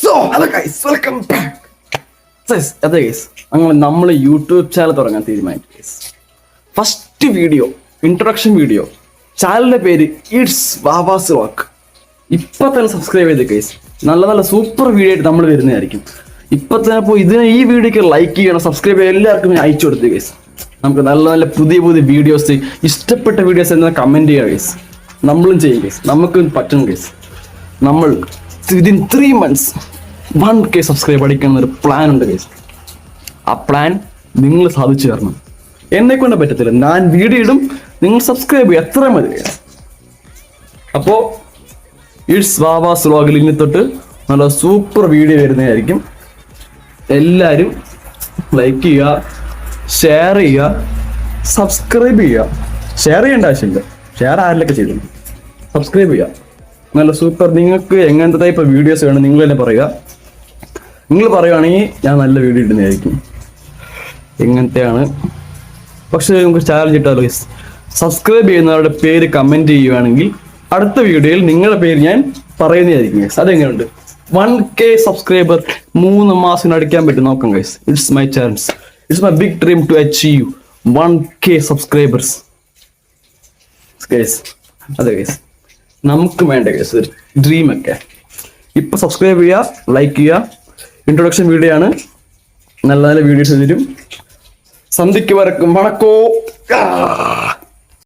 So hello guys, welcome back. അതെ guys, അങ്ങനെ നമ്മൾ യൂട്യൂബ് ചാനൽ തുടങ്ങാൻ തീരുമാനിച്ചു guys. First video, introduction video. ചാനലിന്റെ പേര് ഇറ്റ്സ് വാവാസ് വ്ളോഗ്. ഇപ്പൊ തന്നെ സബ്സ്ക്രൈബ് ചെയ്ത് ഗൈസ്. നല്ല നല്ല സൂപ്പർ വീഡിയോ ആയിട്ട് നമ്മൾ വരുന്നതായിരിക്കും. ഇപ്പൊ തന്നെ അപ്പോൾ ഈ വീഡിയോക്ക് ലൈക്ക് ചെയ്യണം, സബ്സ്ക്രൈബ് ചെയ്യണം, എല്ലാവർക്കും ഞാൻ അയച്ചു കൊടുത്തു ഗൈസ്. നമുക്ക് നല്ല നല്ല പുതിയ പുതിയ വീഡിയോസ്, ഇഷ്ടപ്പെട്ട വീഡിയോസ് എന്നാ കമന്റ് ചെയ്യാം ഗൈസ്. നമ്മളും ചെയ്യും ഗൈസ്, നമുക്ക് പറ്റും ഗൈസ്. നമ്മൾ വിതിൻ 3 months 1K സബ്സ്ക്രൈബ് അടിക്കണം എന്നൊരു പ്ലാൻ ഉണ്ട് ഗൈസ്. ആ പ്ലാൻ നിങ്ങൾ സാധിച്ചു തരണം. എന്നെ കൊണ്ട് പറ്റത്തില്ല, ഞാൻ വീഡിയോ ഇടും, നിങ്ങൾ സബ്സ്ക്രൈബ് ചെയ്യും, എത്ര മതി ഗൈസ്. അപ്പോ ഇറ്റ്സ് വാവാസ് വ്ളോഗിൽ ഇനി തൊട്ട് നല്ല സൂപ്പർ വീഡിയോ വരുന്നതായിരിക്കും. എല്ലാവരും ലൈക്ക് ചെയ്യുക, ഷെയർ ചെയ്യുക, സബ്സ്ക്രൈബ് ചെയ്യുക. ഷെയർ ചെയ്യേണ്ട ആവശ്യമില്ല, ഷെയർ ആരിലൊക്കെ ചെയ്തു. സബ്സ്ക്രൈബ് ചെയ്യുക. നല്ല സൂപ്പർ. നിങ്ങൾക്ക് എങ്ങനത്തെ ടൈപ്പ് വീഡിയോസ് വേണം നിങ്ങൾ തന്നെ പറയുക. നിങ്ങൾ പറയുകയാണെങ്കിൽ ഞാൻ നല്ല വീഡിയോ ഇടുന്നതായിരിക്കും. എങ്ങനത്തെയാണ് പക്ഷെ നമുക്ക് ചാലഞ്ച് ഇട്ടാലോ ഗൈസ്. സബ്സ്ക്രൈബ് ചെയ്യുന്നവരുടെ പേര് കമന്റ് ചെയ്യുകയാണെങ്കിൽ അടുത്ത വീഡിയോയിൽ നിങ്ങളുടെ പേര് ഞാൻ പറയുന്നതായിരിക്കും ഗൈസ്. അതെങ്ങനെയുണ്ട്? 1K സബ്സ്ക്രൈബർ 3 മാസം അടിക്കാൻ പറ്റും. നോക്കാം guys. It's my chance. It's my big dream to achieve 1K subscribers guys. അതെ ഗൈസ്, നമുക്ക് വേണ്ട കേസ് ഒരു ഡ്രീമൊക്കെ. ഇപ്പൊ സബ്സ്ക്രൈബ് ചെയ്യുക, ലൈക്ക് ചെയ്യുക. ഇൻട്രൊഡക്ഷൻ വീഡിയോ ആണ്, നല്ല നല്ല വീഡിയോസ് തരും. സന്ധിക്ക് വരക്കും വണക്കോ.